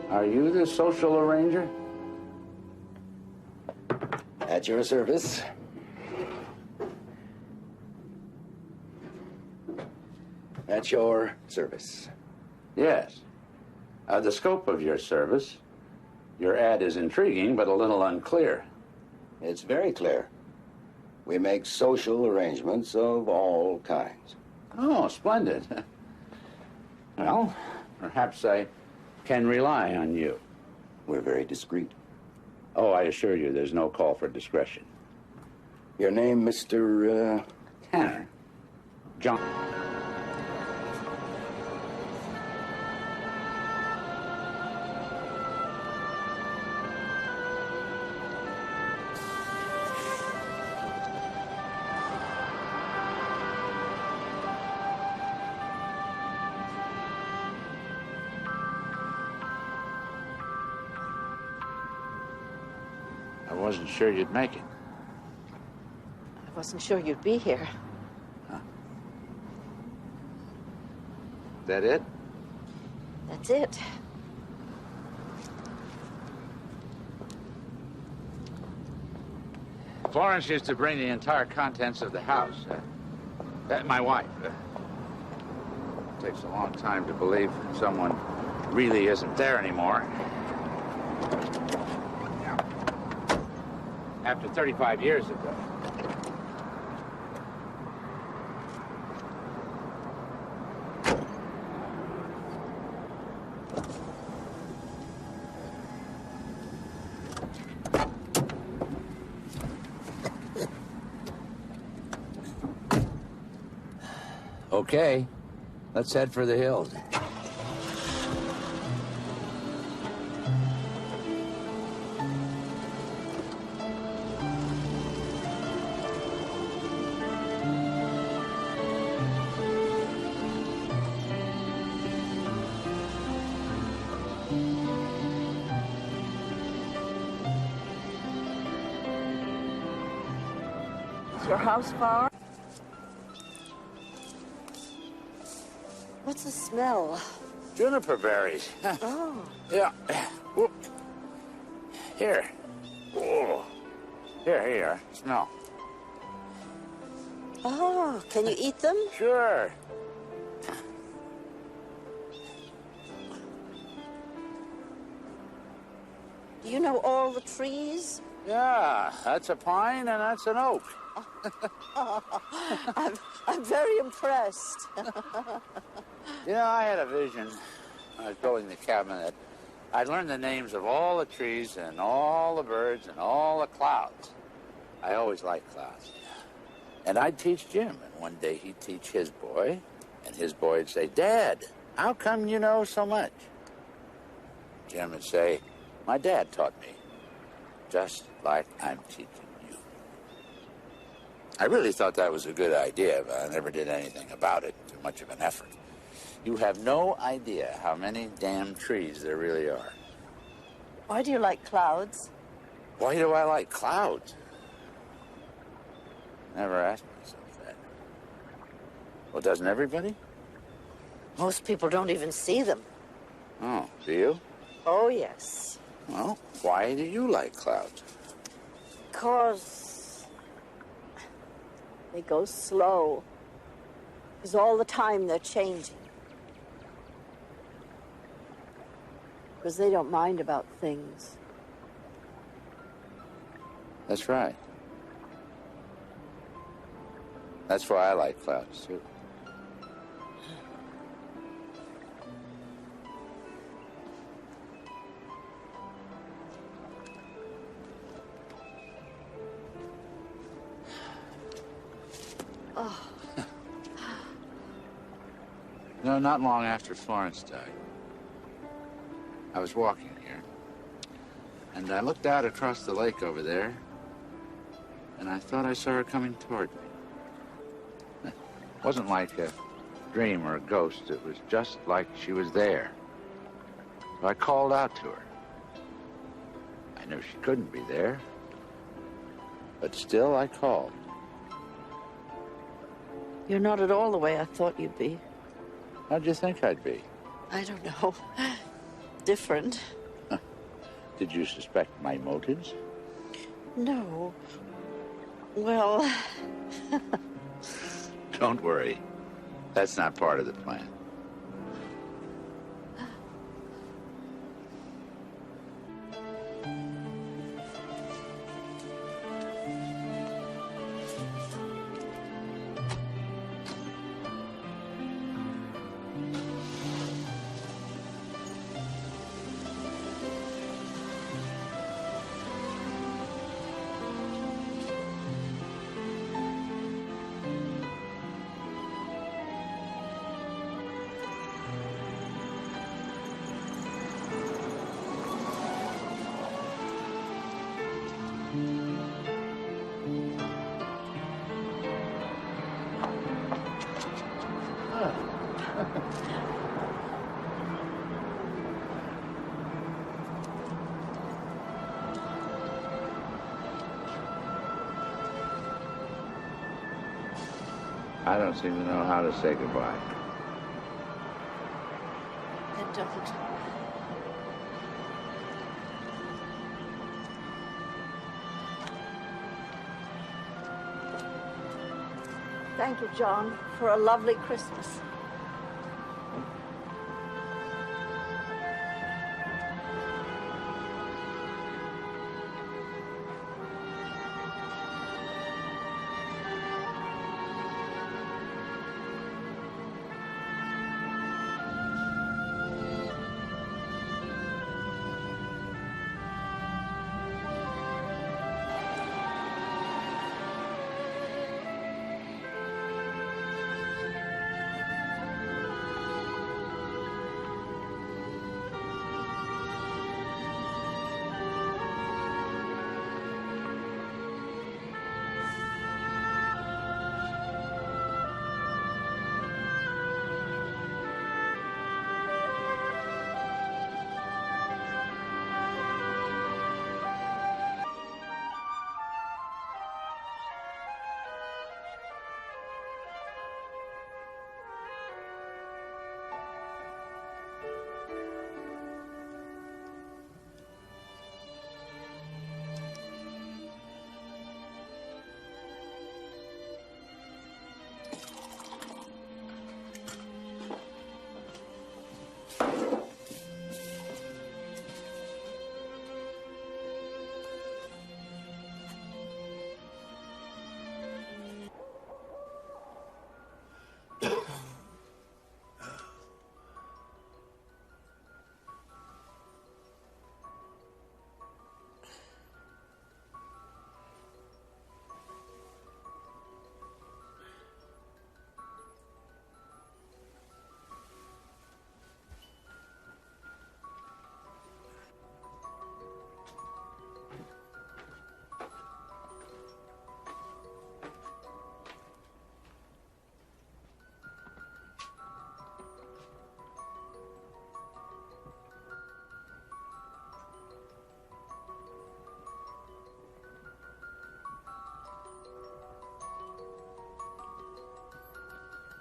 Are you the social arranger? At your service. At your service. Yes. The scope of your service. Your ad is intriguing, but a little unclear. It's very clear. We make social arrangements of all kinds. Oh, splendid. Well, perhaps I can rely on you. We're very discreet. Oh, I assure you there's no call for discretion. Your name, Mr. Tanner. John. I wasn't sure you'd make it. I wasn't sure you'd be here. Huh. That it? That's it. Florence used to bring the entire contents of the house. My wife. It takes a long time to believe someone really isn't there anymore. After 35 years ago. Okay, let's head for the hills. Is your house far? What's the smell? Juniper berries. Oh. Yeah. Whoop. Here. Oh. Here you are. Smell. Oh, can you eat them? Sure. Do you know all the trees? Yeah, that's a pine and that's an oak. I'm very impressed. You know, I had a vision when I was building the cabin that I'd learn the names of all the trees and all the birds and all the clouds. I always liked clouds. And I'd teach Jim, and one day he'd teach his boy, and his boy would say, "Dad, how come you know so much?" Jim would say, "My dad taught me, just like I'm teaching you." I really thought that was a good idea, but I never did anything about it, too much of an effort. You have no idea how many damn trees there really are. Why do you like clouds? Why do I like clouds? Never asked myself that. Well, doesn't everybody? Most people don't even see them. Oh, do you? Oh, yes. Well, why do you like clouds? Because they go slow. Because all the time they're changing. Because they don't mind about things. That's right. That's why I like clouds, too. Oh. No, not long after Florence died, I was walking here, and I looked out across the lake over there, and I thought I saw her coming toward me. It wasn't like a dream or a ghost. It was just like she was there. So I called out to her. I knew she couldn't be there, but still I called. You're not at all the way I thought you'd be. How'd you think I'd be? I don't know. different. Did you suspect my motives? No. Well, Don't worry. That's not part of the plan. I don't seem to know how to say goodbye. I don't. Thank you, John, for a lovely Christmas.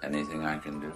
Anything I can do?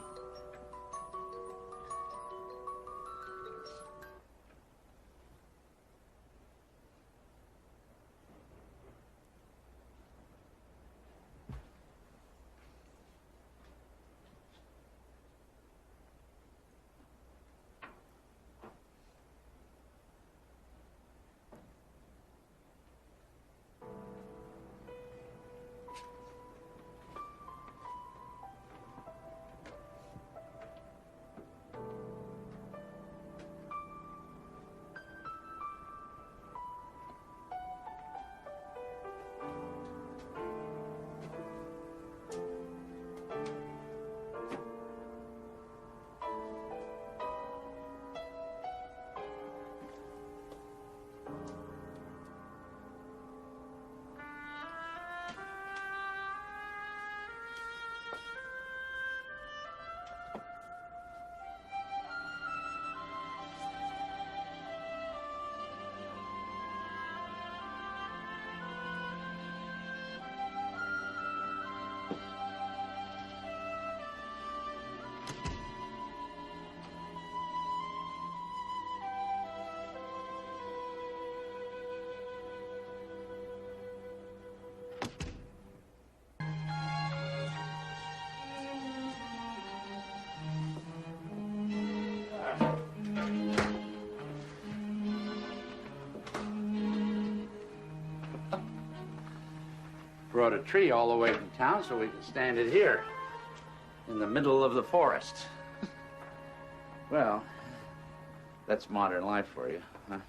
Brought a tree all the way from town so we can stand it here, in the middle of the forest. Well, that's modern life for you, huh?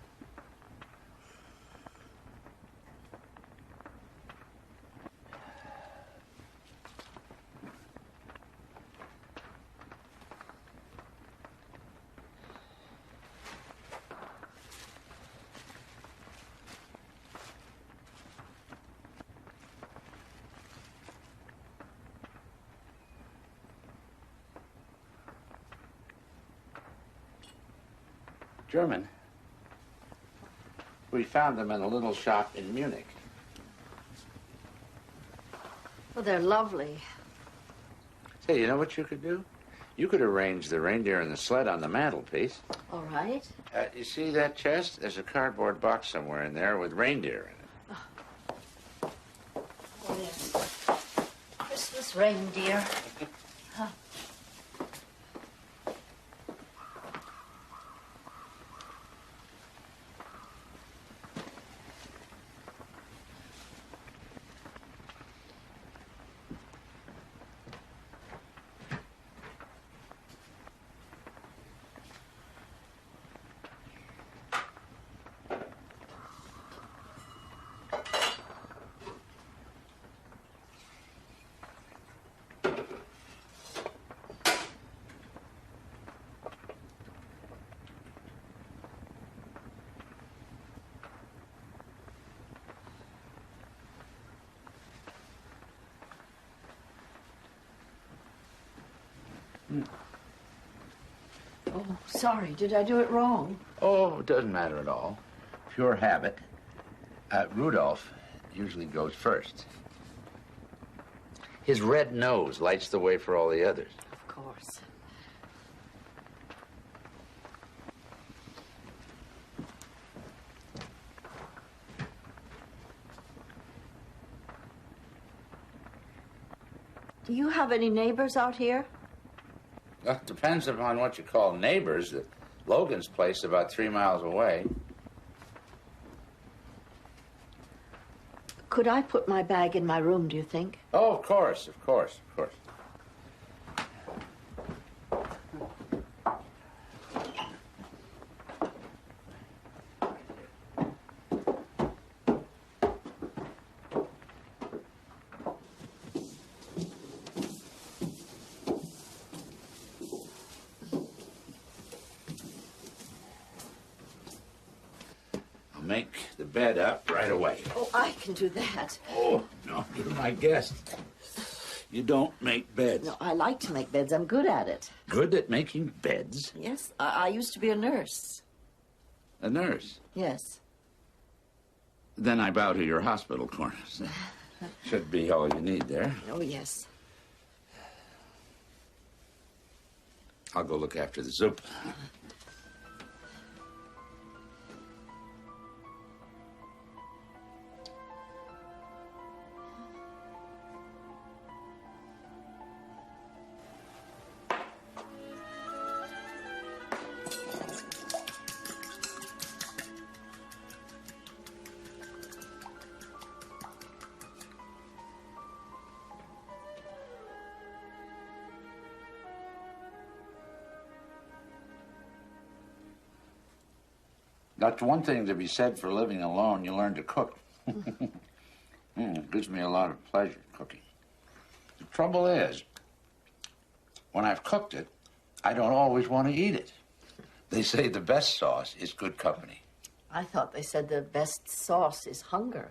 German. We found them in a little shop in Munich. Well, they're lovely. Say, you know what you could do? You could arrange the reindeer and the sled on the mantelpiece. All right. You see that chest? There's a cardboard box somewhere in there with reindeer in it. Oh, yes. Christmas reindeer. Huh. Oh, sorry. Did I do it wrong? Oh, it doesn't matter at all. Pure habit. Rudolph usually goes first. His red nose lights the way for all the others. Of course. Do you have any neighbors out here? Well, it depends upon what you call neighbors. Logan's place about 3 miles away. Could I put my bag in my room, do you think? Oh, of course, of course, of course. Make the bed up right away. Oh, I can do that. Oh, no, you're my guest. You don't make beds. No, I like to make beds. I'm good at it. Good at making beds? Yes, I used to be a nurse. A nurse? Yes. Then I bow to your hospital corners. Should be all you need there. Oh, yes. I'll go look after the soup. That's one thing to be said for living alone. You learn to cook. It gives me a lot of pleasure cooking. The trouble is, when I've cooked it, I don't always want to eat it. They say the best sauce is good company. I thought they said the best sauce is hunger.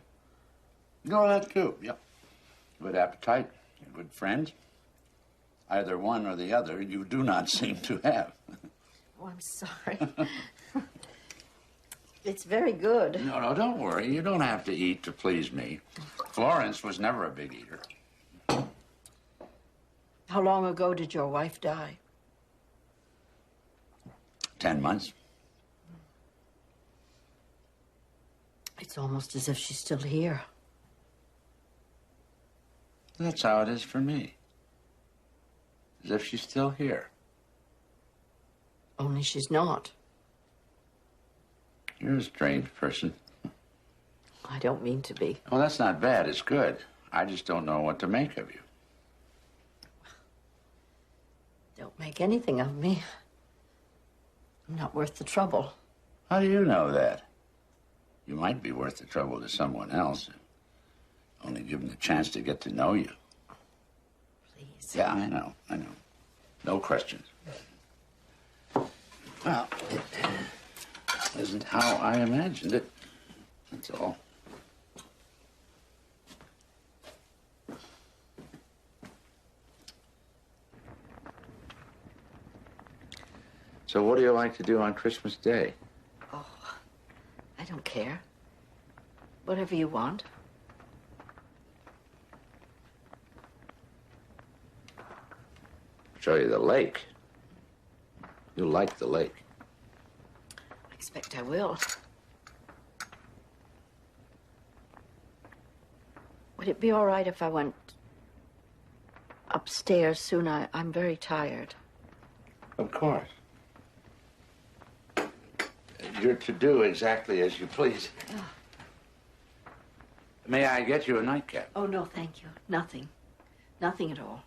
No, that too, yep. Good appetite, good friends. Either one or the other you do not seem to have. Oh, I'm sorry. It's very good. No, don't worry. You don't have to eat to please me. Florence was never a big eater. How long ago did your wife die? 10 months. It's almost as if she's still here. That's how it is for me. As if she's still here. Only she's not. You're a strange person. I don't mean to be. Well, that's not bad. It's good. I just don't know what to make of you. Don't make anything of me. I'm not worth the trouble. How do you know that? You might be worth the trouble to someone else. Only give them the chance to get to know you. Please. Yeah, I know. No questions. Well, it isn't how I imagined it. That's all. So what do you like to do on Christmas Day? Oh, I don't care. Whatever you want. Show you the lake. You like the lake. I expect I will. Would it be all right if I went upstairs soon? I'm very tired. Of course. You're to do exactly as you please. Oh. May I get you a nightcap? Oh, no, thank you. Nothing. Nothing at all.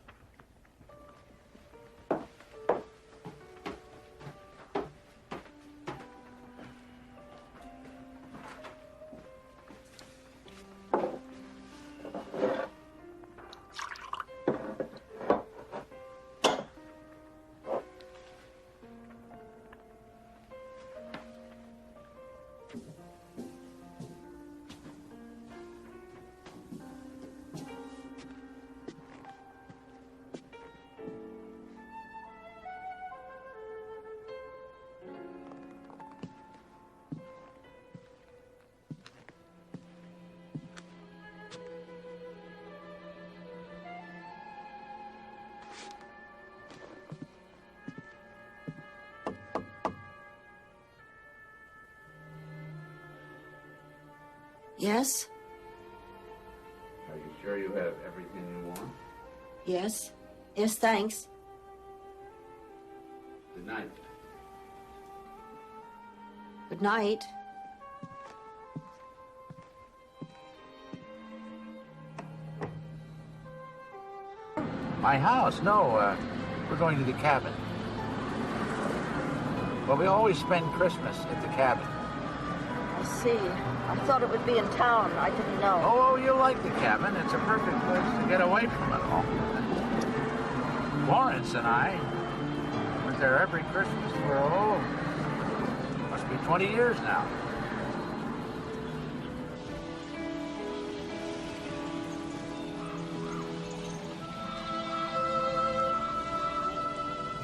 Yes? Are you sure you have everything you want? Yes? Yes, thanks. Good night. Good night. My house? No, we're going to the cabin. Well, we always spend Christmas at the cabin. I see. I thought it would be in town. I didn't know. Oh, you like the cabin. It's a perfect place to get away from it all. Florence and I went there every Christmas for, must be 20 years now.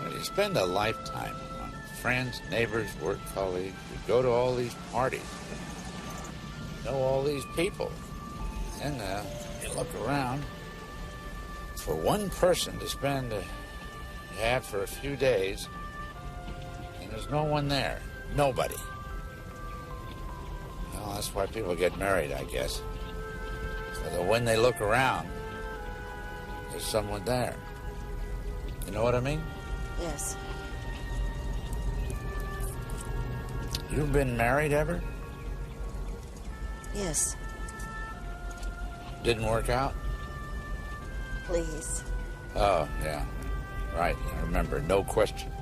Well, you spend a lifetime among friends, neighbors, work colleagues. You go to all these parties. Know all these people. And you look around. For one person to spend half for a few days, and there's no one there. Nobody. Well, that's why people get married, I guess. So that when they look around, there's someone there. You know what I mean? Yes. You've been married ever? Yes. Didn't work out? Please. Oh, yeah. Right. I remember. No questions.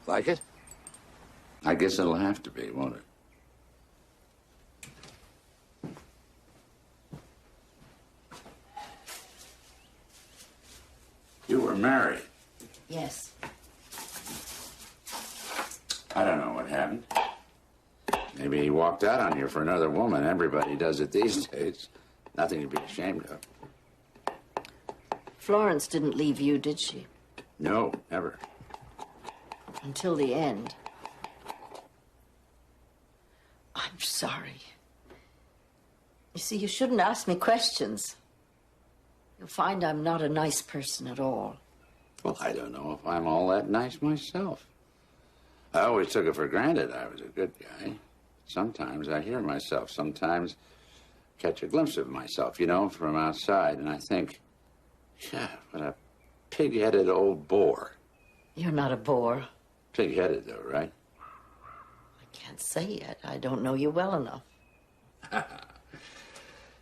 Like it? I guess it'll have to be, won't it? You were married. Yes. I don't know what happened. Maybe he walked out on you for another woman. Everybody does it these days. Nothing to be ashamed of. Florence didn't leave you, did she? No, never. Until the end. I'm sorry. You see, you shouldn't ask me questions. You'll find I'm not a nice person at all. Well, I don't know if I'm all that nice myself. I always took it for granted I was a good guy. Sometimes I hear myself. Sometimes catch a glimpse of myself, you know, from outside, and I think, yeah, what a pig-headed old bore. You're not a bore. Pig-headed, though, right? I can't say yet. I don't know you well enough.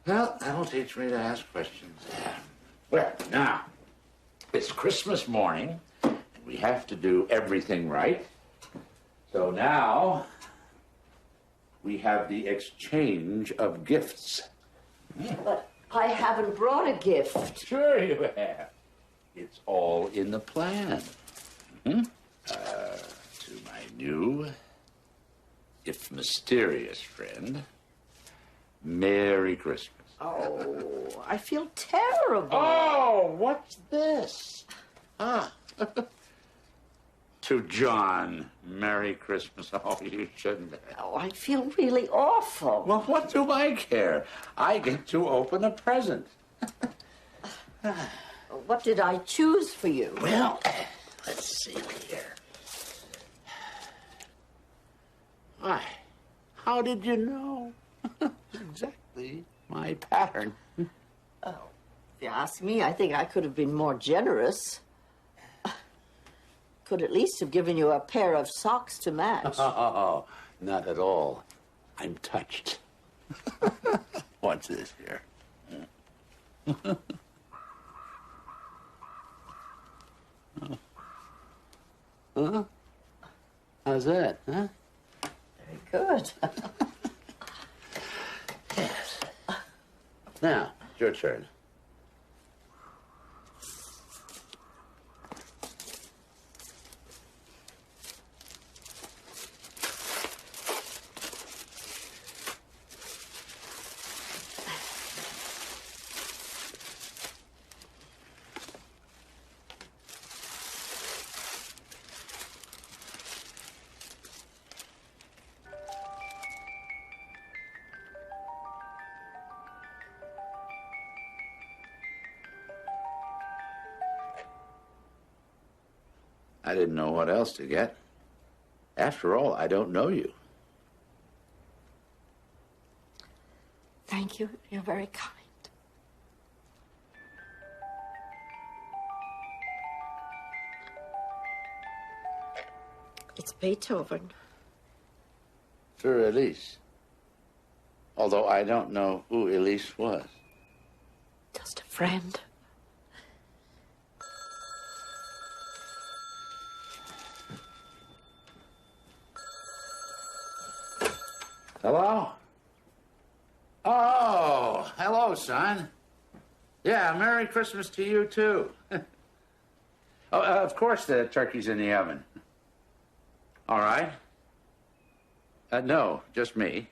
Well, that'll teach me to ask questions. Well, now, it's Christmas morning, and we have to do everything right. So now, we have the exchange of gifts. But I haven't brought a gift. Sure you have. It's all in the plan. To my new, if mysterious friend, Merry Christmas. Oh, I feel terrible. Oh, what's this? To John, Merry Christmas. Oh, you shouldn't have. Oh, I feel really awful. Well, what do I care? I get to open a present. What did I choose for you? Well, let's see here. Why, how did you know? Exactly my pattern. Oh, if you ask me, I think I could have been more generous. Could at least have given you a pair of socks to match. Oh, not at all. I'm touched. What's this here? Huh? How's that, huh? Very good. Yes. Now, it's your turn. I didn't know what else to get. After all, I don't know you. Thank you. You're very kind. It's Beethoven. For Elise. Although I don't know who Elise was. Just a friend. Hello? Oh, hello, son. Yeah, Merry Christmas to you, too. Oh, of course the turkey's in the oven. All right. No, just me.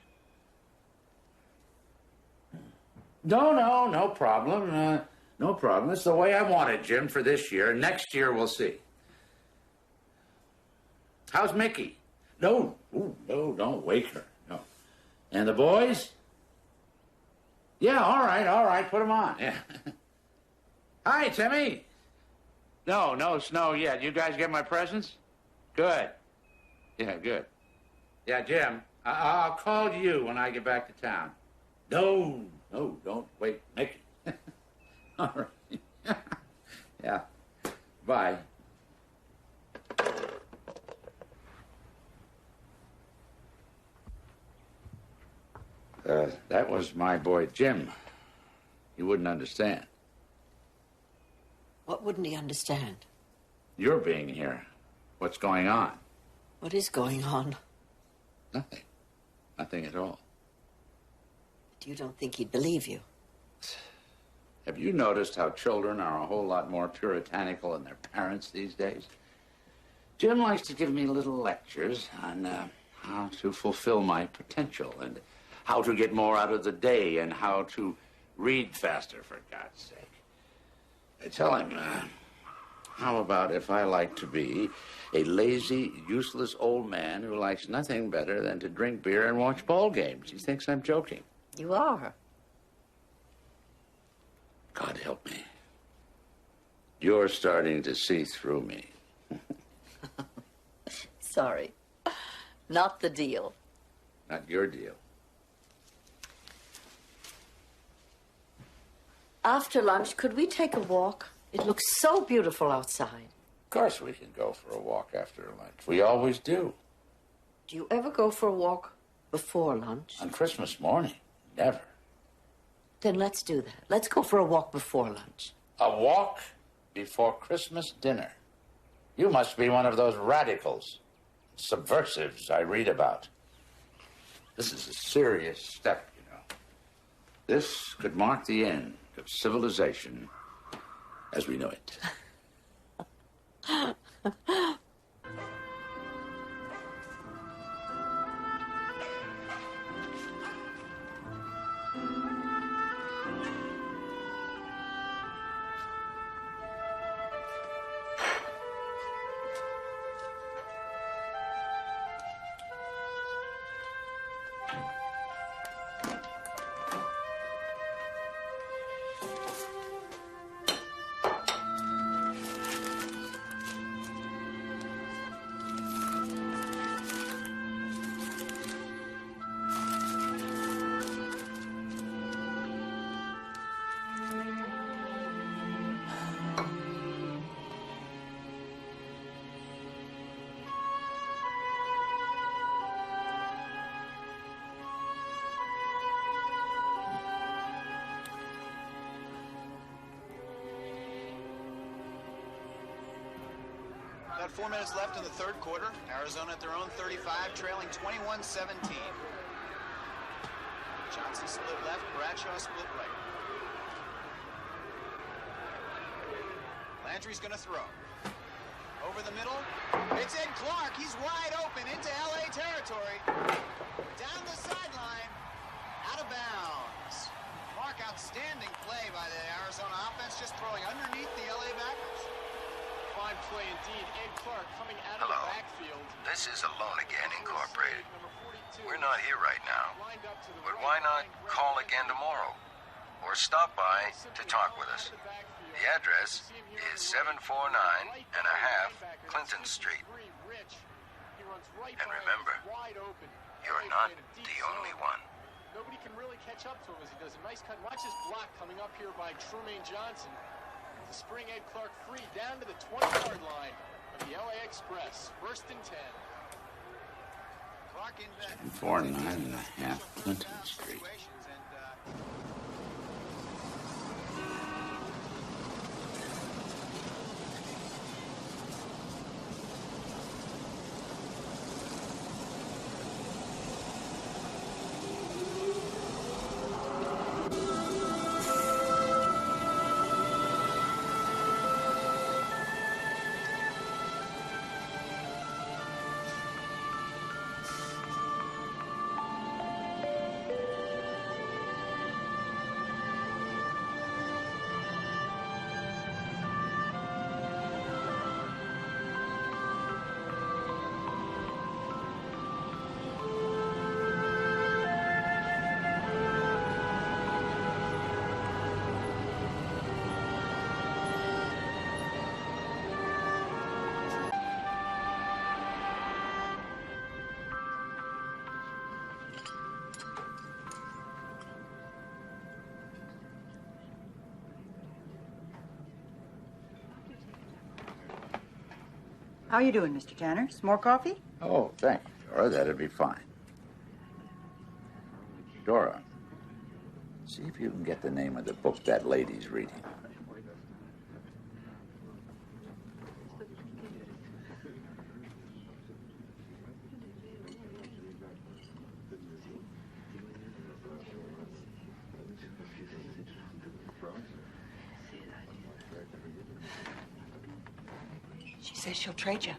No problem. No problem. It's the way I want it, Jim, for this year. Next year, we'll see. How's Mickey? No, no, don't wake her. No. And the boys? Yeah, all right. Put them on. Yeah. Hi, Timmy. No snow yet. You guys get my presents? Good. Yeah, good. Yeah, Jim, I'll call you when I get back to town. No, don't wait, Mickey. All right. Yeah. Bye. That was my boy, Jim. He wouldn't understand. What wouldn't he understand? Your being here. What's going on? What is going on? Nothing. Nothing at all. But you don't think he'd believe you? Have you noticed how children are a whole lot more puritanical than their parents these days? Jim likes to give me little lectures on how to fulfill my potential and how to get more out of the day and how to read faster, for God's sake. I tell him, How about if I like to be a lazy, useless old man who likes nothing better than to drink beer and watch ball games? He thinks I'm joking. You are. God help me. You're starting to see through me. Sorry. Not the deal. Not your deal. After lunch, could we take a walk? It looks so beautiful outside. Of course we can go for a walk after lunch. We always do. Do you ever go for a walk before lunch? On Christmas morning, never. Then let's do that. Let's go for a walk before lunch. A walk before Christmas dinner. You must be one of those radicals, subversives I read about. This is a serious step, you know. This could mark the end of civilization as we know it. About 4 minutes left in the third quarter. Arizona at their own 35, trailing 21-17. Johnson split left, Bradshaw split right. Landry's going to throw. Over the middle. It's in Clark. He's wide open into LA territory. Down the sideline. Out of bounds. Clark, outstanding play by the Arizona offense, just throwing underneath the LA backers. Fine play indeed. Ed Clark coming out of the backfield. This is Alone Again Incorporated. We're not here right now, but why not call again tomorrow? Or stop by to talk with us. The address is 749 and a half Clinton Street. And remember, you're not the only one. Nobody can really catch up to him as he does a nice cut. Watch his block coming up here by Trumaine Johnson. To spring Ed Clark free down to the 20-yard line of the LA Express. First and 10. Clark in back. 49 and a half Clinton Street. How you doing, Mr. Tanner? Some more coffee? Oh, thanks, Dora. That'd be fine. Dora, see if you can get the name of the book that lady's reading. She says she'll trade you.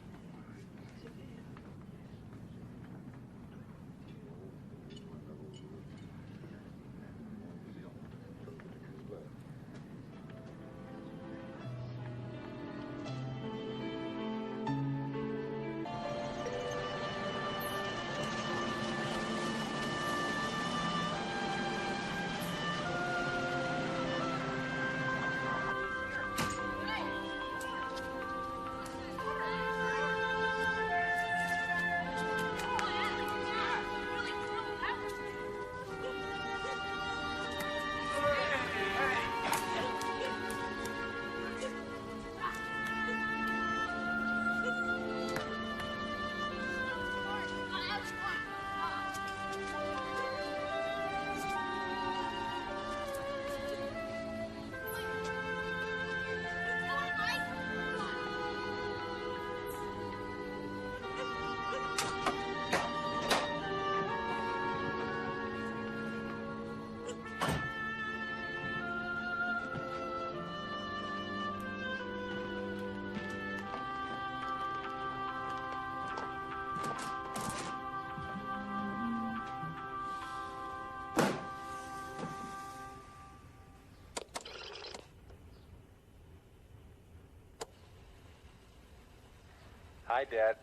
Hi, Dad.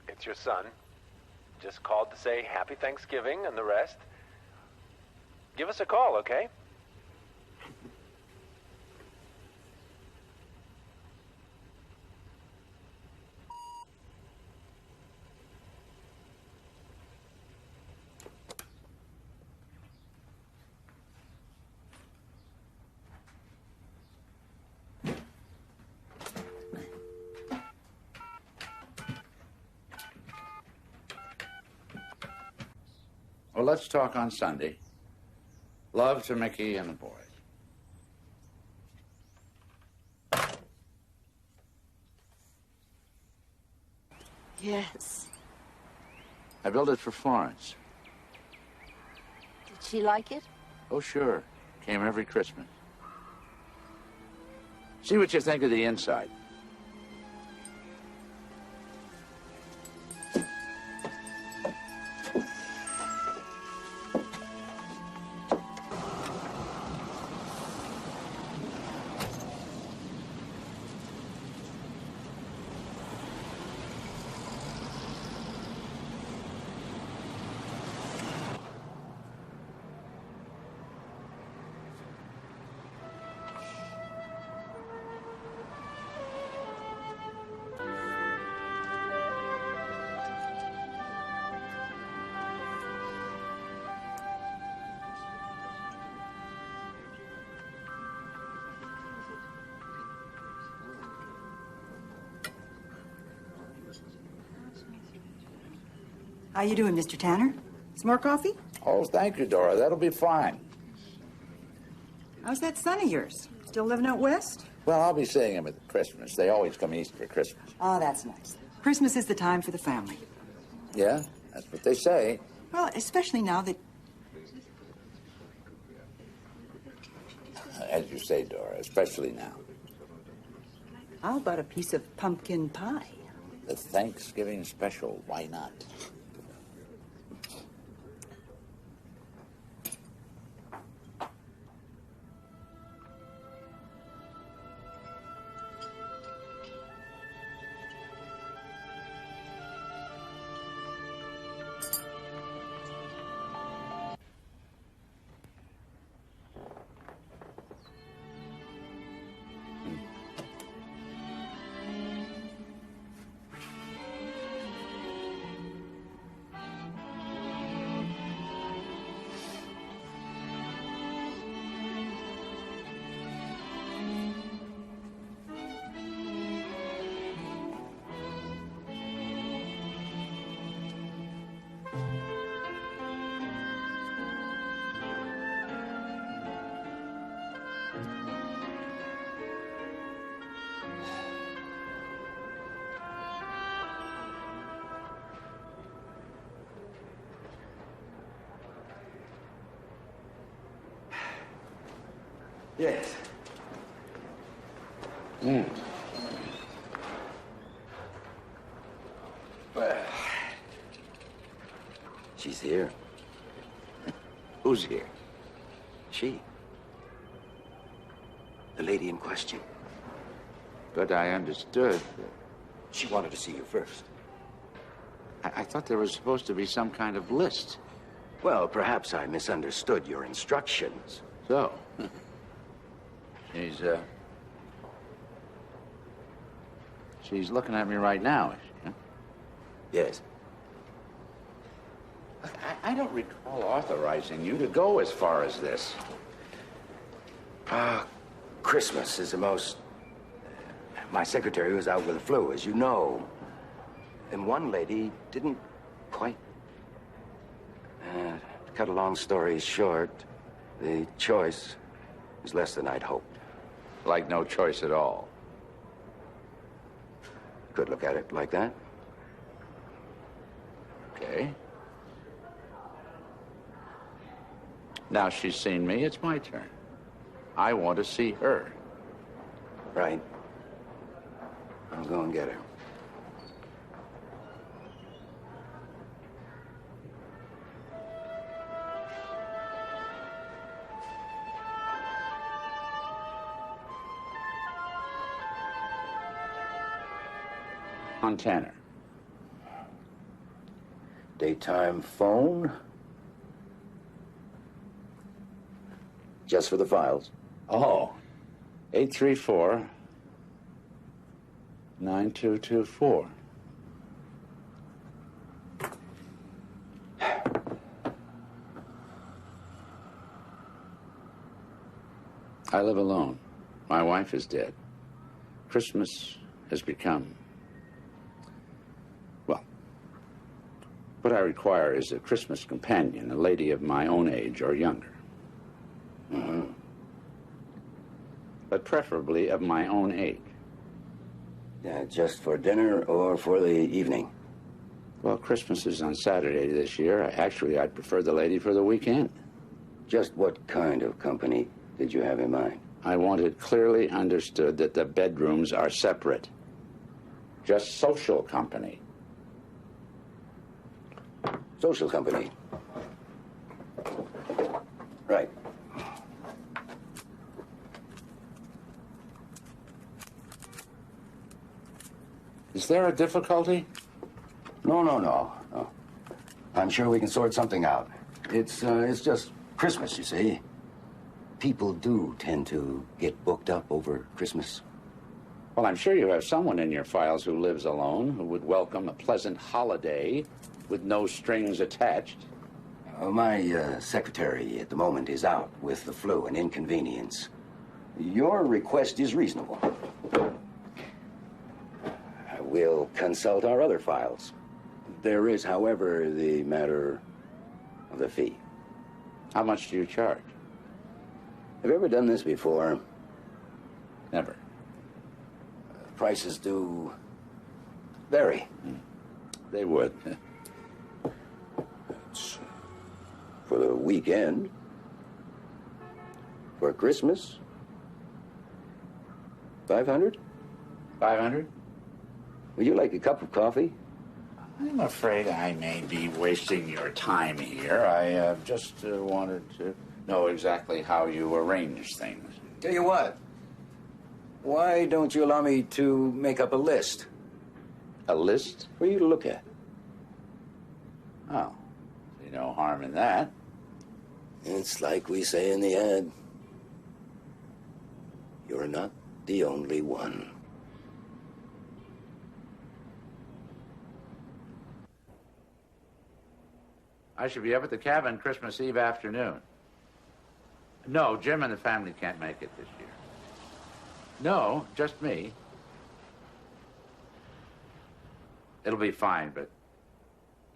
It's your son. Just called to say Happy Thanksgiving and the rest. Give us a call, okay? Well, let's talk on Sunday. Love to Mickey and the boys. Yes. I built it for Florence. Did she like it? Oh, sure. Came every Christmas. See what you think of the inside. How you doing, Mr. Tanner? Some more coffee? Oh, thank you, Dora. That'll be fine. How's that son of yours? Still living out west? Well, I'll be seeing him at Christmas. They always come east for Christmas. Oh, that's nice. Christmas is the time for the family. Yeah, that's what they say. Well, especially now that... As you say, Dora, especially now. How about a piece of pumpkin pie? The Thanksgiving special, why not? Yes. Well, she's here. Who's here? She. The lady in question. But I understood. She wanted to see you first. I thought there was supposed to be some kind of list. Well, perhaps I misunderstood your instructions. So, she's looking at me right now, is she? Huh? Yes. I don't recall authorizing you to go as far as this. Christmas is the most... My secretary was out with the flu, as you know. And one lady didn't quite... to cut a long story short, the choice was less than I'd hoped. Like no choice at all. Could look at it like that. Okay. Now she's seen me, it's my turn. I want to see her. Right. I'll go and get her. On Tanner. Daytime phone? Just for the files. Oh, 834-9224. I live alone. My wife is dead. Christmas has become, well, what I require is a Christmas companion, a lady of my own age or younger. Mm-hmm. But preferably of my own age. Just for dinner or for the evening? Well, Christmas is on Saturday this year. Actually, I'd prefer the lady for the weekend. Just what kind of company did you have in mind? I want it clearly understood that the bedrooms are separate. Just social company. Social company. Right. Is there a difficulty? No. I'm sure we can sort something out. It's just Christmas, you see. People do tend to get booked up over Christmas. Well, I'm sure you have someone in your files who lives alone, who would welcome a pleasant holiday with no strings attached. My secretary at the moment is out with the flu, an inconvenience. Your request is reasonable. I will consult our other files. There is, however, the matter of the fee. How much do you charge? Have you ever done this before? Never. Prices do vary. They would. It's for the weekend. For Christmas? 500? 500? Would you like a cup of coffee? I'm afraid I may be wasting your time here. I just wanted to know exactly how you arrange things. Tell you what. Why don't you allow me to make up a list? A list? For you to look at. Oh, see no harm in that. It's like we say in the ad. You're not the only one. I should be up at the cabin Christmas Eve afternoon. No, Jim and the family can't make it this year. No, just me. It'll be fine, but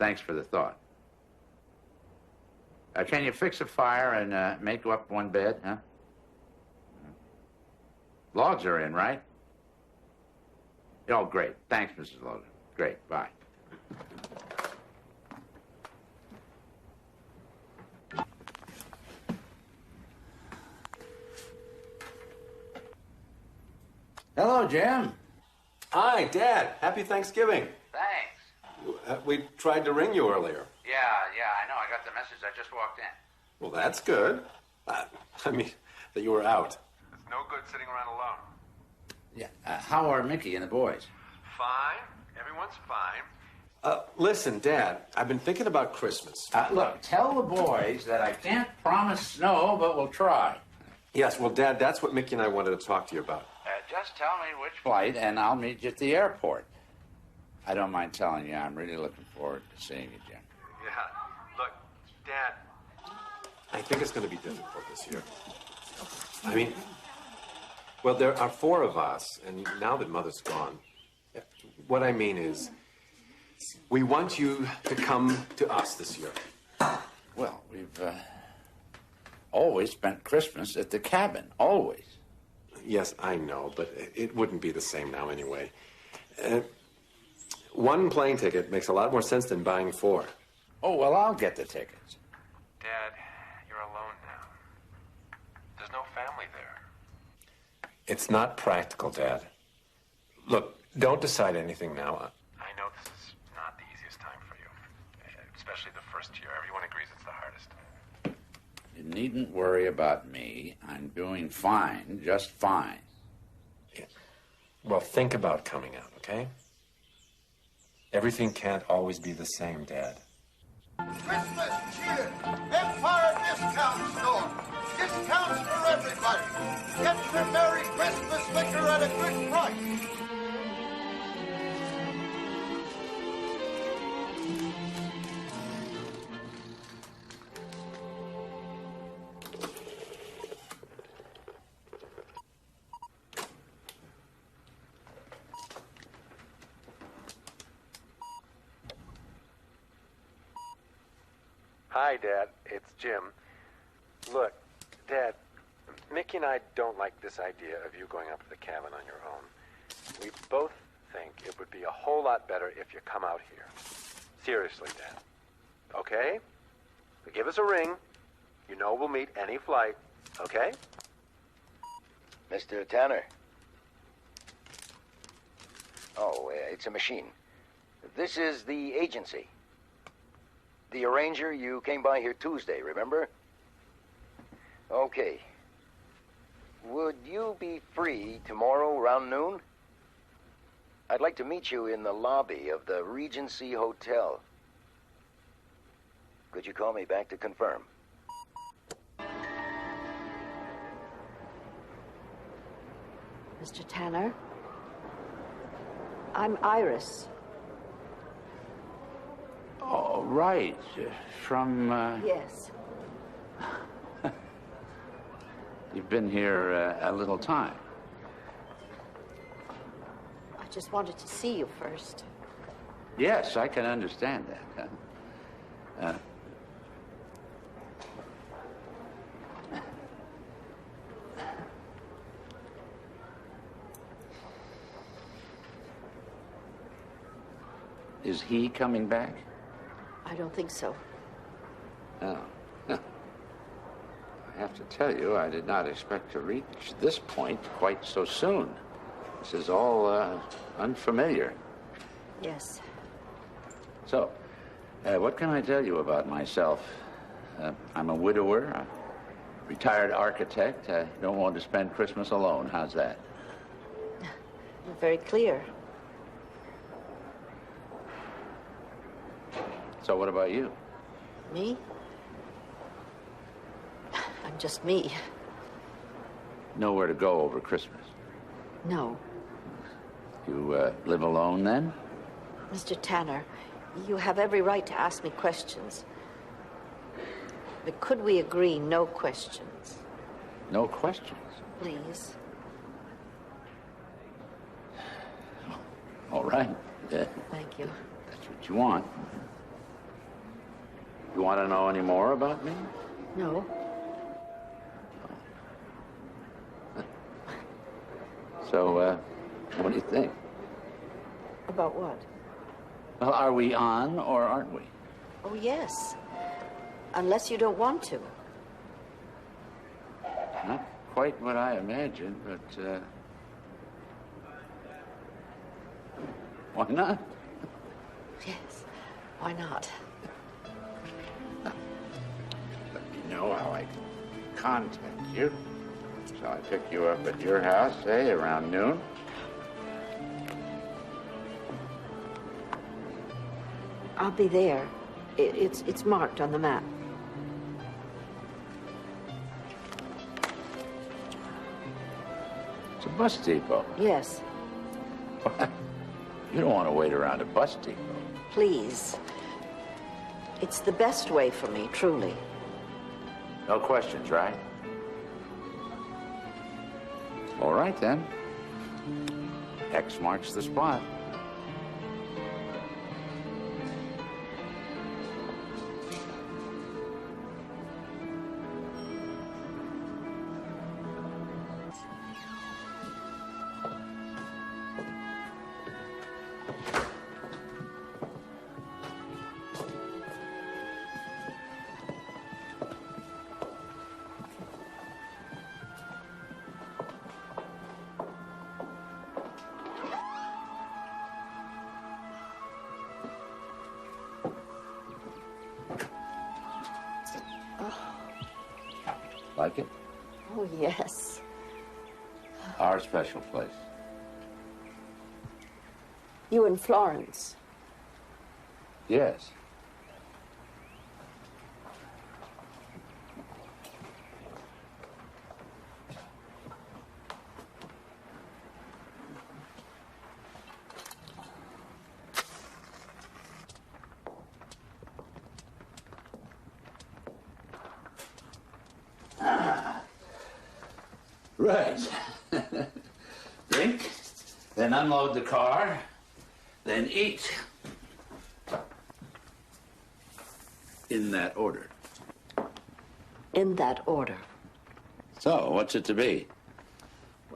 thanks for the thought. Can you fix a fire and make up one bed, huh? Logs are in, right? Oh, great. Thanks, Mrs. Logan. Great. Bye. Hello, Jim. Hi, Dad. Happy Thanksgiving. Thanks. We tried to ring you earlier. Yeah, I know. I got the message. I just walked in. Well, that's good. I mean, that you were out. It's no good sitting around alone. Yeah. How are Mickey and the boys? Fine. Everyone's fine. Listen, Dad, I've been thinking about Christmas. Look, tell the boys that I can't promise snow, but we'll try. Yes, well, Dad, that's what Mickey and I wanted to talk to you about. Just tell me which flight, and I'll meet you at the airport. I don't mind telling you, I'm really looking forward to seeing you, Jim. Yeah. Look, Dad, I think it's going to be difficult this year. I mean, well, there are 4 of us, and now that Mother's gone, what I mean is, we want you to come to us this year. Well, we've always spent Christmas at the cabin, always. Yes, I know, but it wouldn't be the same now anyway. One plane ticket makes a lot more sense than buying 4. Oh, well, I'll get the tickets. Dad, you're alone now. There's no family there. It's not practical, Dad. Look, don't decide anything now. I know this is not the easiest time for you, especially the first year. Everyone agrees it's the hardest. You needn't worry about me. I'm doing fine, just fine. Yeah. Well, think about coming out, okay? Everything can't always be the same, Dad. Christmas cheer! Empire Discount Store! Discounts for everybody! Get your Merry Christmas liquor at a good price! Hi, Dad. It's Jim. Look, Dad, Mickey and I don't like this idea of you going up to the cabin on your own. We both think it would be a whole lot better if you come out here. Seriously, Dad. Okay? So give us a ring. You know we'll meet any flight. Okay? Mr. Tanner. Oh, it's a machine. This is the agency. The arranger, you came by here Tuesday, remember? Okay. Would you be free tomorrow around noon? I'd like to meet you in the lobby of the Regency Hotel. Could you call me back to confirm? Mr. Tanner, I'm Iris. Oh, right. From, Yes. You've been here a little time. I just wanted to see you first. Yes, I can understand that. Is he coming back? I don't think so. No. No. I have to tell you, I did not expect to reach this point quite so soon. This is all unfamiliar. Yes. So, what can I tell you about myself? I'm a widower, a retired architect. I don't want to spend Christmas alone. How's that? You're very clear. So what about you? Me? I'm just me. Nowhere to go over Christmas. No. You live alone then? Mr. Tanner, you have every right to ask me questions. But could we agree no questions? No questions. Please. All right. Thank you. That's what you want. You want to know any more about me? No. So, what do you think? About what? Well, are we on or aren't we? Oh, yes. Unless you don't want to. Not quite what I imagined, but, why not? Yes. Why not? Let me know how I can contact you. Shall I pick you up at your house, say, around noon? I'll be there. It's marked on the map. It's a bus depot. Yes. You don't want to wait around a bus depot. Please. It's the best way for me, truly. No questions, right? All right, then. X marks the spot. Like it? Oh, yes. Our special place. You in Florence. Yes. Right. Drink, then unload the car, then eat. In that order. In that order. So, what's it to be?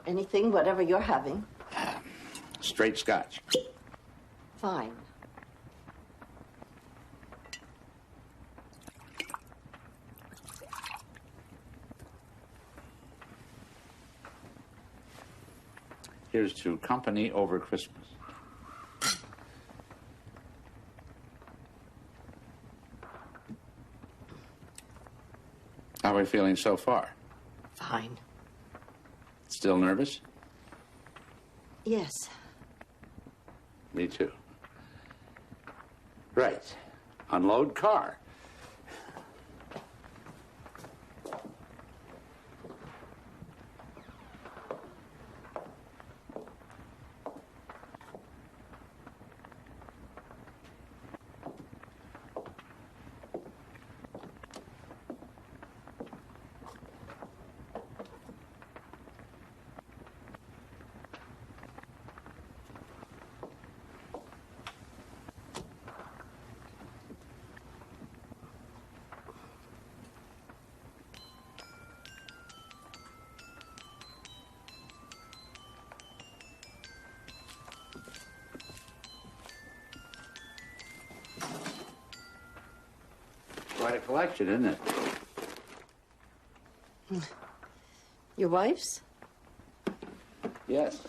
Anything, whatever you're having. Straight scotch. Fine. Here's to company over Christmas. How are we feeling so far? Fine. Still nervous? Yes. Me too. Right. Unload car. Quite a collection, isn't it? Your wife's? Yes.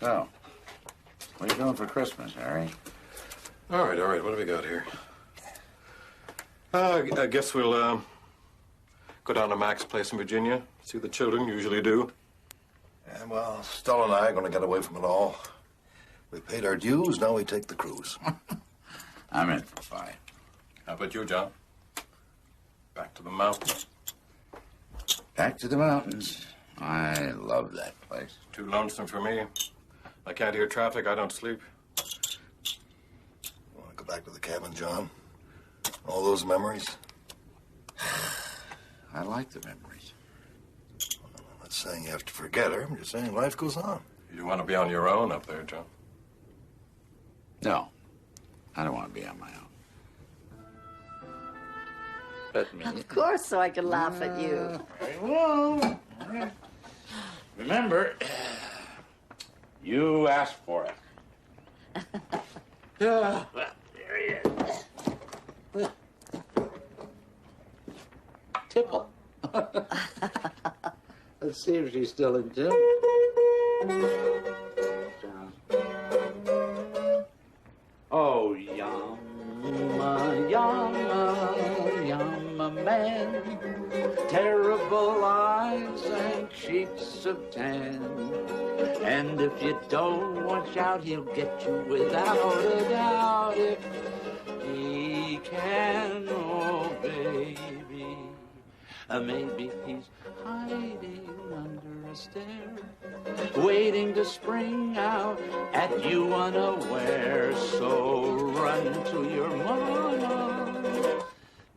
So, what are you doing for Christmas, Harry? All right. What do we got here? I guess we'll go down to Mac's place in Virginia, see the children usually do. Yeah, well, Stella and I are going to get away from it all. We paid our dues, now we take the cruise. I'm in for 5. How about you, John? Back to the mountains. Back to the mountains. I love that place. Too lonesome for me. I can't hear traffic, I don't sleep. Want to go back to the cabin, John? All those memories? I like the memories. I'm not saying you have to forget her. I'm just saying life goes on. You want to be on your own up there, John? No, I don't want to be on my own. But me. Of course, so I can laugh at you. Very well. Remember, you asked for it. There he is. Tipple. Let's see if she's still in tune. Oh, yama, yama, yama man. Terrible eyes and cheeks of tan. And if you don't watch out, he'll get you without a doubt if he can, oh baby. Maybe he's hiding under a stair, waiting to spring out at you unaware. So run to your mama.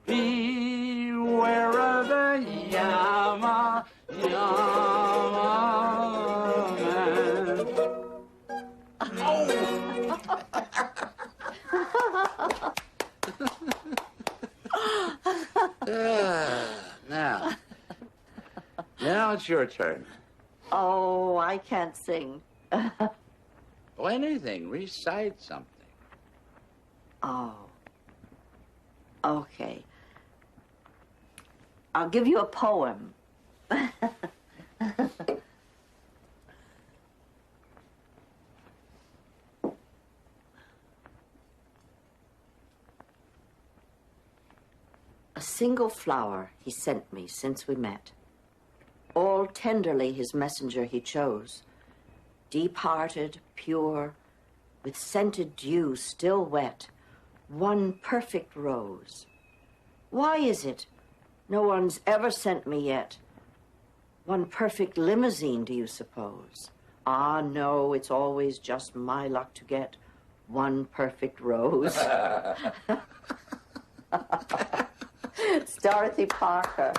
Beware of the yama, yama. Now it's your turn. Oh, I can't sing. Oh, anything. Recite something. Oh. Okay. I'll give you a poem. A single flower he sent me since we met. All tenderly his messenger he chose. Deep-hearted, pure, with scented dew still wet, one perfect rose. Why is it no one's ever sent me yet? One perfect limousine, do you suppose? Ah, no, it's always just my luck to get one perfect rose. It's Dorothy Parker.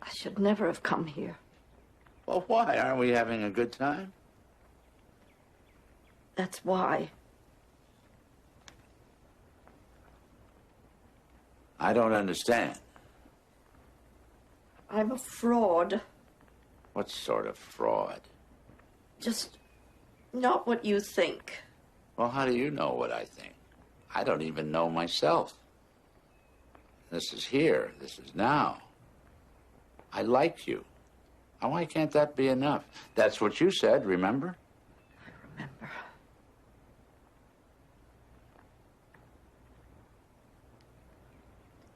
I should never have come here. Well, why? Aren't we having a good time? That's why. I don't understand. I'm a fraud. What sort of fraud? Just not what you think. Well, how do you know what I think? I don't even know myself. This is here. This is now. I like you. Now, why can't that be enough? That's what you said, remember? I remember.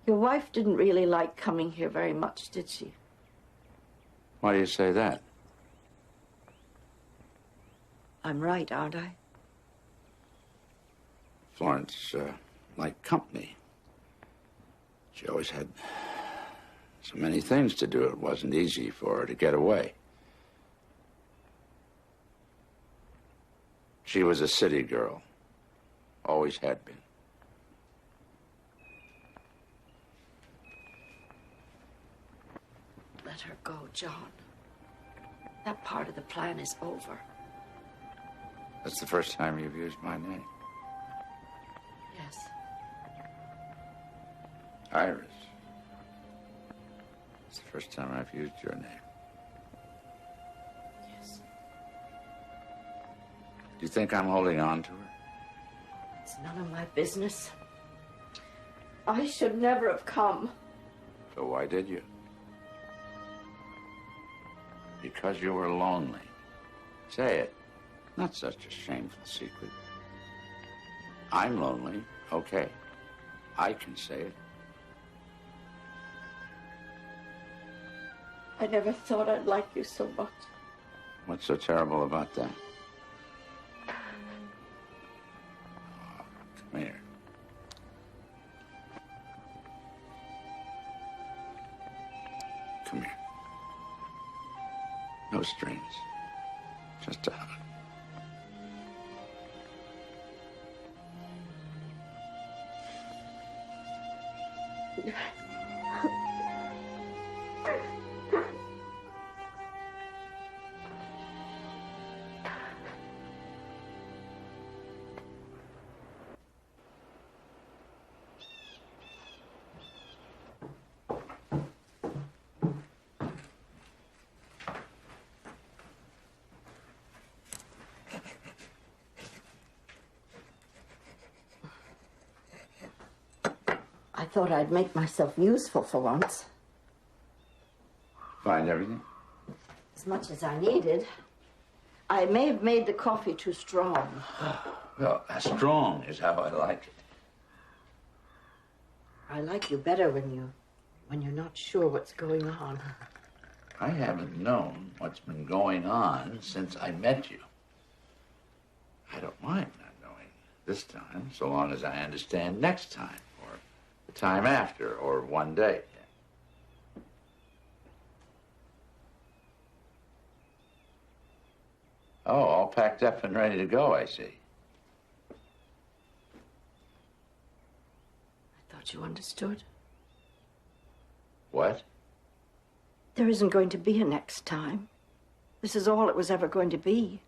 Your wife didn't really like coming here very much, did she? Why do you say that? I'm right, aren't I? Florence liked company. She always had so many things to do, it wasn't easy for her to get away. She was a city girl. Always had been. Let her go, John. That part of the plan is over. That's the first time you've used my name. Yes. Iris. It's the first time I've used your name. Yes. Do you think I'm holding on to her? It's none of my business. I should never have come. So why did you? Because you were lonely. Say it. Not such a shameful secret. I'm lonely. Okay. I can say it. I never thought I'd like you so much. What's so terrible about that? Oh, come here. Come here. No strings. Just a hug. I thought I'd make myself useful for once. Find everything? As much as I needed. I may have made the coffee too strong. Well, strong is how I like it. I like you better when you're not sure what's going on. I haven't known what's been going on since I met you. I don't mind not knowing this time, so long as I understand next time, or the time after, or one day. Oh, all packed up and ready to go, I see. I thought you understood. What? There isn't going to be a next time. This is all it was ever going to be.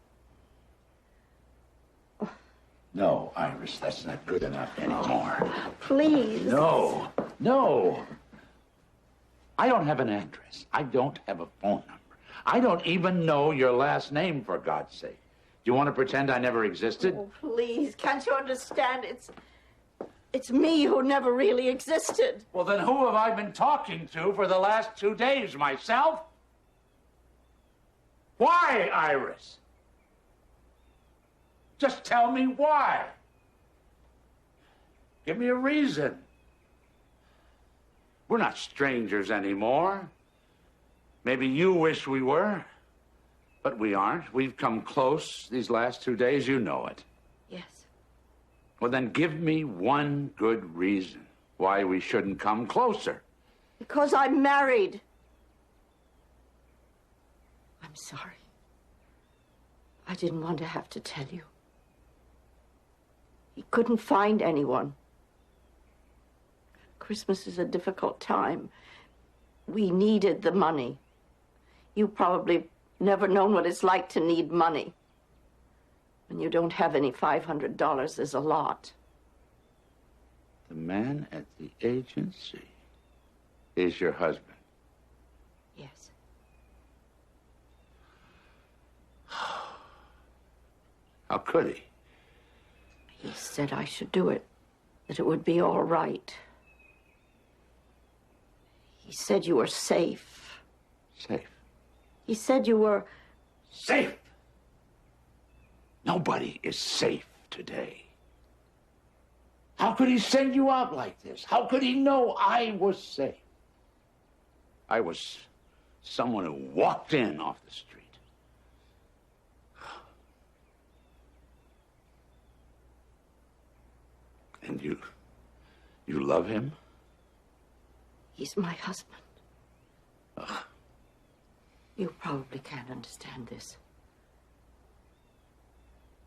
No, Iris, that's not good enough anymore. Please. No, no. I don't have an address. I don't have a phone number. I don't even know your last name, for God's sake. Do you want to pretend I never existed? Oh, please, can't you understand? It's me who never really existed. Well, then who have I been talking to for the last 2 days? Myself? Why, Iris? Just tell me why. Give me a reason. We're not strangers anymore. Maybe you wish we were, but we aren't. We've come close these last 2 days. You know it. Yes. Well, then give me one good reason why we shouldn't come closer. Because I'm married. I'm sorry. I didn't want to have to tell you. He couldn't find anyone. Christmas is a difficult time. We needed the money. You probably never known what it's like to need money. When you don't have any $500 is a lot. The man at the agency is your husband. Yes. How could he? He said I should do it, that it would be all right. He said you were safe. Safe? He said you were... Safe? Nobody is safe today. How could he send you out like this? How could he know I was safe? I was someone who walked in off the street. And you love him? He's my husband. Ugh. You probably can't understand this.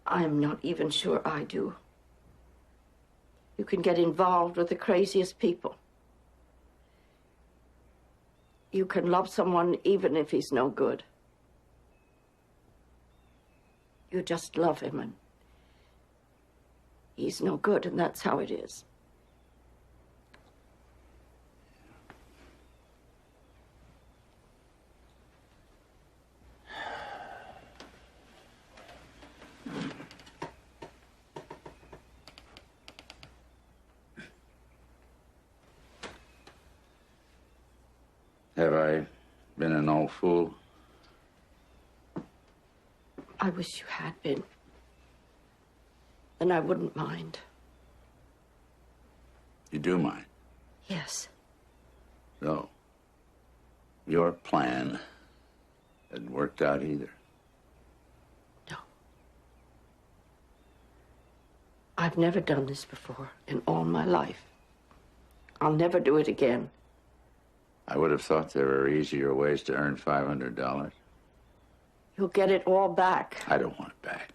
I'm not even sure I do. You can get involved with the craziest people. You can love someone even if he's no good. You just love him and he's no good, and that's how it is. Have I been an old fool? I wish you had been. Then I wouldn't mind. You do mind? Yes. So, your plan hadn't worked out either. No. I've never done this before in all my life. I'll never do it again. I would have thought there were easier ways to earn $500. You'll get it all back. I don't want it back.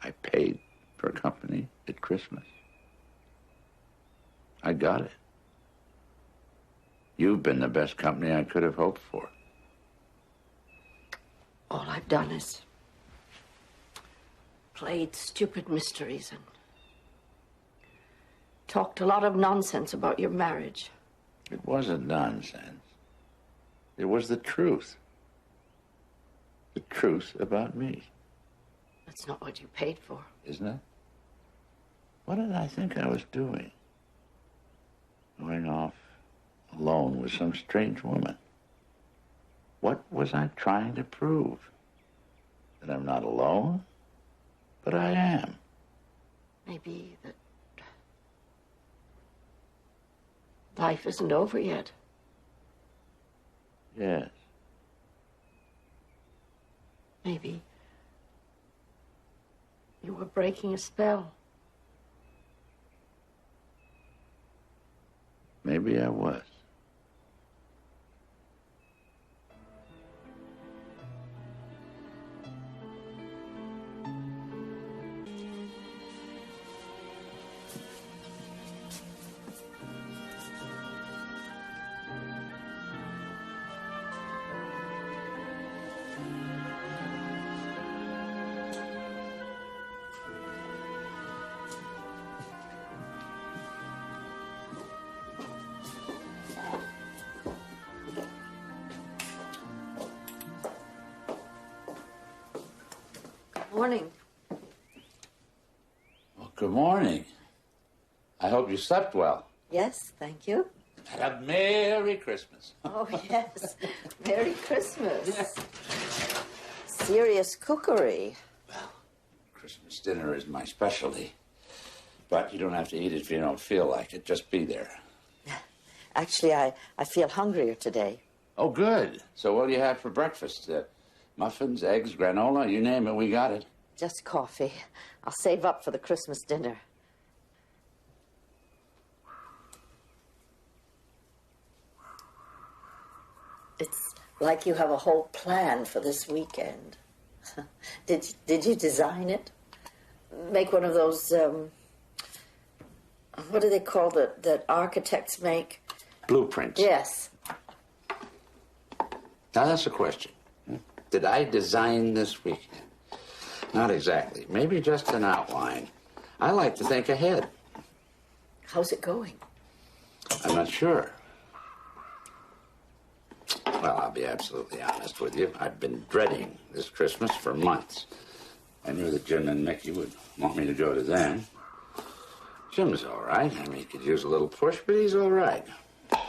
I paid for company at Christmas. I got it. You've been the best company I could have hoped for. All I've done is played stupid mysteries and talked a lot of nonsense about your marriage. It wasn't nonsense. It was the truth. The truth about me. That's not what you paid for. Isn't it? What did I think I was doing? Going off alone with some strange woman. What was I trying to prove? That I'm not alone? But I am. Maybe that life isn't over yet. Yes. Maybe you were breaking a spell. Maybe I was. Morning. Well, good morning. I hope you slept well. Yes, thank you. And a Merry Christmas. Oh, yes. Merry Christmas. Serious cookery. Christmas dinner is my specialty. But you don't have to eat it if you don't feel like it. Just be there. Actually, I feel hungrier today. Oh, good. So what do you have for breakfast? Muffins, eggs, granola, you name it, we got it. Just coffee. I'll save up for the Christmas dinner. It's like you have a whole plan for this weekend. Did you design it? Make one of those, what do they call that architects make? Blueprints. Yes. Now, that's a question. Did I design this weekend? Not exactly. Maybe just an outline. I like to think ahead. How's it going? I'm not sure. Well, I'll be absolutely honest with you. I've been dreading this Christmas for months. I knew that Jim and Mickey would want me to go to them. Jim's all right. I mean, he could use a little push, but he's all right.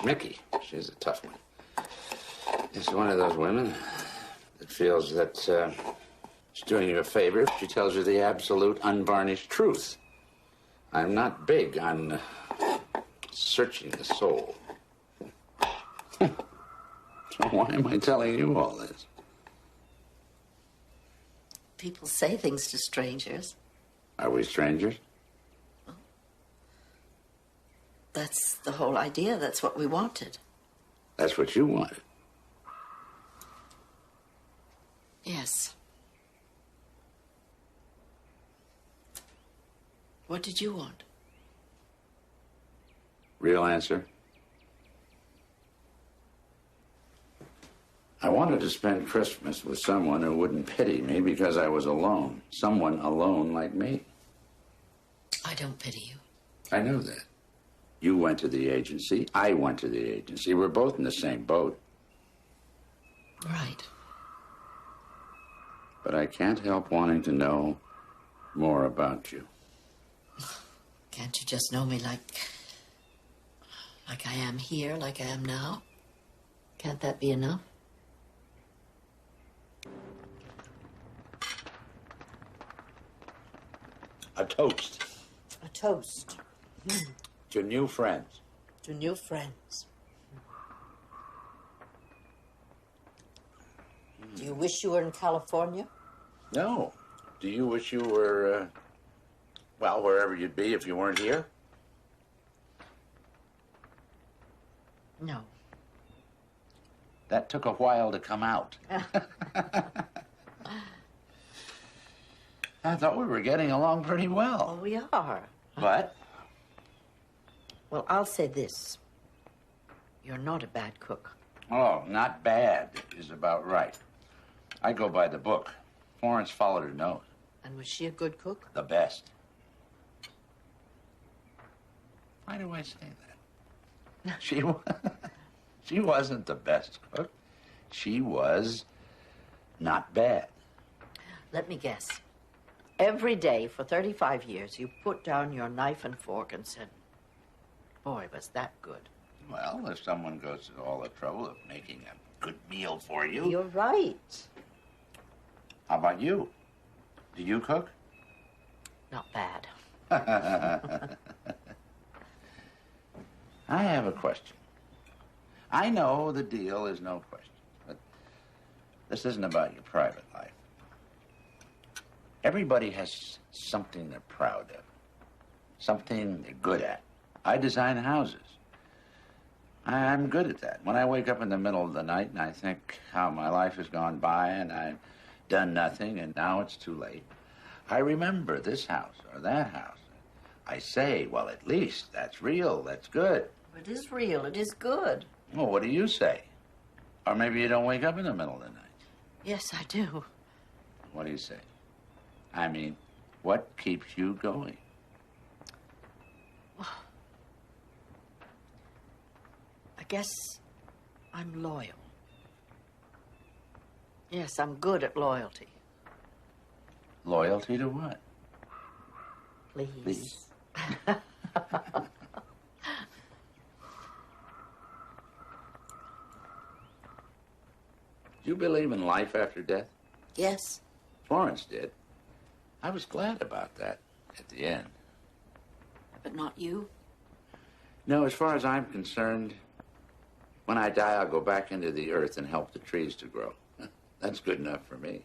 Mickey, she's a tough one. She's one of those women that feels that she's doing you a favor if she tells you the absolute, unvarnished truth. I'm not big on searching the soul. So why am I telling you all this? People say things to strangers. Are we strangers? That's the whole idea. That's what we wanted. That's what you wanted. Yes. What did you want? Real answer? I wanted to spend Christmas with someone who wouldn't pity me because I was alone. Someone alone like me. I don't pity you. I know that. You went to the agency. I went to the agency. We're both in the same boat. Right. But I can't help wanting to know more about you. Can't you just know me like I am here, like I am now? Can't that be enough? A toast A toast to new friends. to new friends. Do you wish you were in California? No. Do you wish you were, well, wherever you'd be if you weren't here? No. That took a while to come out. I thought we were getting along pretty well. Oh, we are. But? Well, I'll say this. You're not a bad cook. Oh, not bad is about right. I go by the book. Florence followed her nose. And was she a good cook? The best. Why do I say that? She wasn't the best cook. She was not bad. Let me guess. Every day for 35 years, you put down your knife and fork and said, boy, was that good. Well, if someone goes to all the trouble of making a good meal for you. You're right. How about you? Do you cook? Not bad. I have a question. I know the deal is no question, but this isn't about your private life. Everybody has something they're proud of, something they're good at. I design houses. I'm good at that. When I wake up in the middle of the night and I think how my life has gone by and I've done nothing and now it's too late, I remember this house or that house. I say, well, at least that's real, that's good. It is real, it is good. Well, what do you say? Or maybe you don't wake up in the middle of the night. Yes, I do. What do you say? I mean, what keeps you going? I guess I'm loyal. Yes, I'm good at loyalty. Loyalty to what? Please. Please. Do you believe in life after death? Yes. Florence did. I was glad about that at the end. But not you? No, as far as I'm concerned, when I die, I'll go back into the earth and help the trees to grow. That's good enough for me.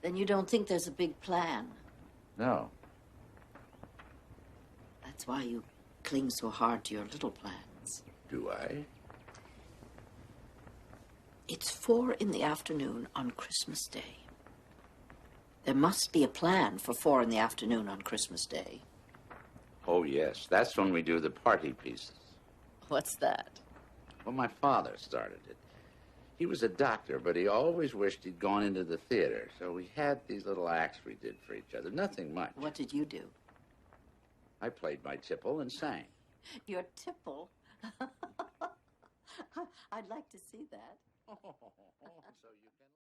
Then you don't think there's a big plan? No. That's why you cling so hard to your little plans. Do I? It's 4 in the afternoon on Christmas Day. There must be a plan for 4 in the afternoon on Christmas Day. Oh, yes. That's when we do the party pieces. What's that? Well, my father started it. He was a doctor, but he always wished he'd gone into the theater. So we had these little acts we did for each other. Nothing much. What did you do? I played my tipple and sang. Your tipple? I'd like to see that. So you can...